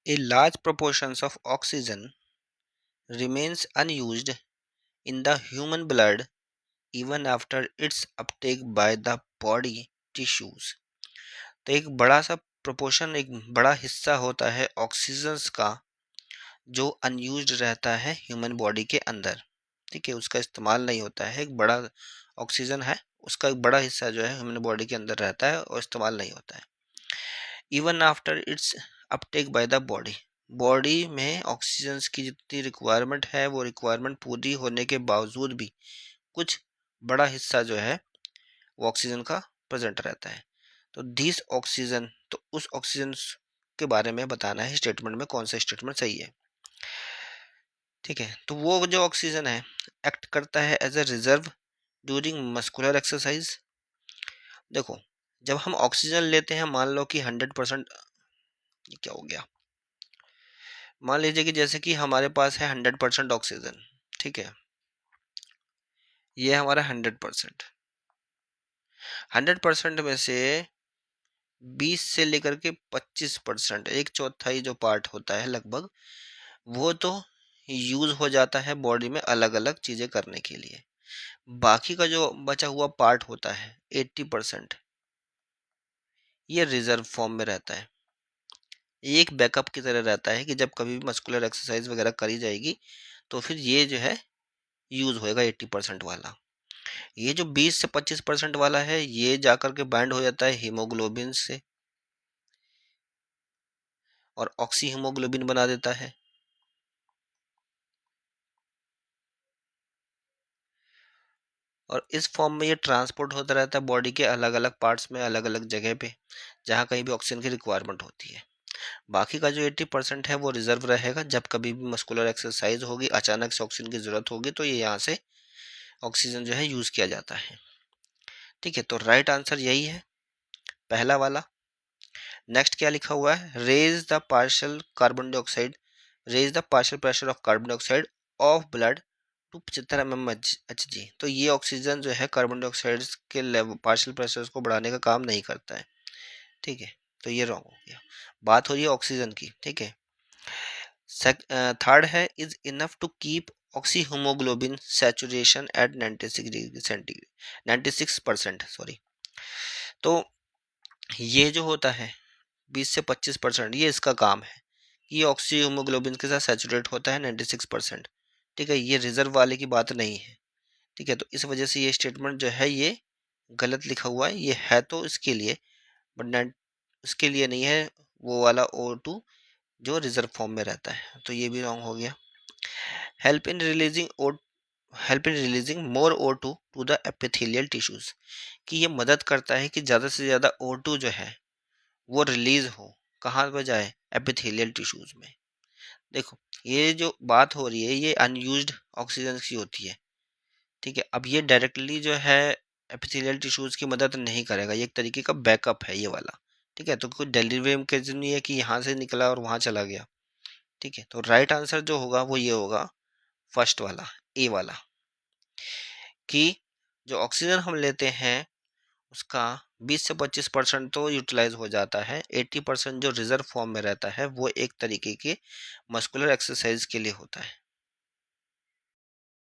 A large proportion of oxygen remains unused in the human blood even after its uptake by the body tissues. तो एक बड़ा सा proportion, एक बड़ा हिस्सा होता है ऑक्सीजन का जो अनयूज्ड रहता है ह्यूमन बॉडी के अंदर। ठीक है, उसका इस्तेमाल नहीं होता है। एक बड़ा ऑक्सीजन है, उसका एक बड़ा हिस्सा जो है ह्यूमन बॉडी के अंदर रहता है और इस्तेमाल नहीं होता है। Even after it's Uptake by the body, body में ऑक्सीजन की जितनी रिक्वायरमेंट है वो रिक्वायरमेंट पूरी होने के बावजूद भी कुछ बड़ा हिस्सा जो है वो ऑक्सीजन का प्रेजेंट रहता है। तो दिस ऑक्सीजन, तो उस ऑक्सीजन के बारे में बताना है स्टेटमेंट में, कौन सा स्टेटमेंट सही है। ठीक है, तो वो जो ऑक्सीजन है एक्ट करता है as a reserve during muscular exercise. देखो, जब हम ऑक्सीजन लेते हैं, मान लो कि 100%, ये क्या हो गया, मान लीजिए कि जैसे कि हमारे पास है 100% ऑक्सीजन। ठीक है, ये हमारा 100% में से 20 से लेकर के 25%, एक चौथाई जो पार्ट होता है लगभग, वो तो यूज हो जाता है बॉडी में अलग अलग चीजें करने के लिए। बाकी का जो बचा हुआ पार्ट होता है 80%, ये रिजर्व फॉर्म में रहता है। ये एक बैकअप की तरह रहता है कि जब कभी भी मस्कुलर एक्सरसाइज वगैरह करी जाएगी तो फिर ये जो है यूज होएगा 80% वाला। ये जो 20 से 25% वाला है ये जाकर के बाइंड हो जाता है हीमोग्लोबिन से और ऑक्सी हीमोग्लोबिन बना देता है। और इस फॉर्म में ये ट्रांसपोर्ट होता रहता है बॉडी के अलग अलग पार्ट्स में, अलग अलग जगह पे जहाँ कहीं भी ऑक्सीजन की रिक्वायरमेंट होती है। बाकी का जो 80% है वो रिजर्व रहेगा, जब कभी भी मस्कुलर एक्सरसाइज होगी, अचानक से ऑक्सीजन की जरूरत होगी तो ये यहाँ से ऑक्सीजन जो है यूज किया जाता है। ठीक है, तो राइट आंसर यही है, पहला वाला। नेक्स्ट क्या लिखा हुआ है, raise the partial carbon dioxide, raise the partial pressure of carbon dioxide of blood to 75 mmHg। तो ये ऑक्सीजन जो है कार्बन डाइऑक्साइड के लेवल पार्शियल प्रेशर को बढ़ाने का काम नहीं करता है। ठीक है, तो ये रॉन्ग हो गया। बात हो रही है ऑक्सीजन की। ठीक है, थर्ड है, is enough to keep oxy haemoglobin saturation at 96 degree centigrade, 96%, sorry. तो ये जो होता है 20 से 25%, ये इसका काम है कि ऑक्सी हीमोग्लोबिन के साथ सैचुरेट होता है 96%। ठीक है, ये रिजर्व वाले की बात नहीं है। ठीक है, तो इस वजह से ये स्टेटमेंट जो है ये गलत लिखा हुआ है। ये है तो इसके लिए, बट उसके लिए नहीं है, वो वाला O2 जो रिजर्व फॉर्म में रहता है। तो ये भी रॉन्ग हो गया। Help in releasing O help in releasing more O2 to the epithelial tissues, कि ये मदद करता है कि ज़्यादा से ज़्यादा O2 जो है वो रिलीज हो। कहाँ पे जाए, एपिथेलियल टिश्यूज में। देखो, ये जो बात हो रही है ये अनयूज्ड ऑक्सीजन की होती है। ठीक है, अब ये डायरेक्टली जो है एपिथेलियल टिश्यूज की मदद नहीं करेगा, ये एक तरीके का बैकअप है ये वाला। ठीक है, तो कोई डिलीवरी मैकेनिज्म नहीं है कि यहाँ से निकला और वहाँ चला गया। ठीक है, तो राइट आंसर जो होगा वो ये होगा, फर्स्ट वाला, ए वाला, कि जो ऑक्सीजन हम लेते हैं उसका 20 से 25% तो यूटिलाइज हो जाता है, 80% जो रिजर्व फॉर्म में रहता है वो एक तरीके के मस्कुलर एक्सरसाइज के लिए होता है।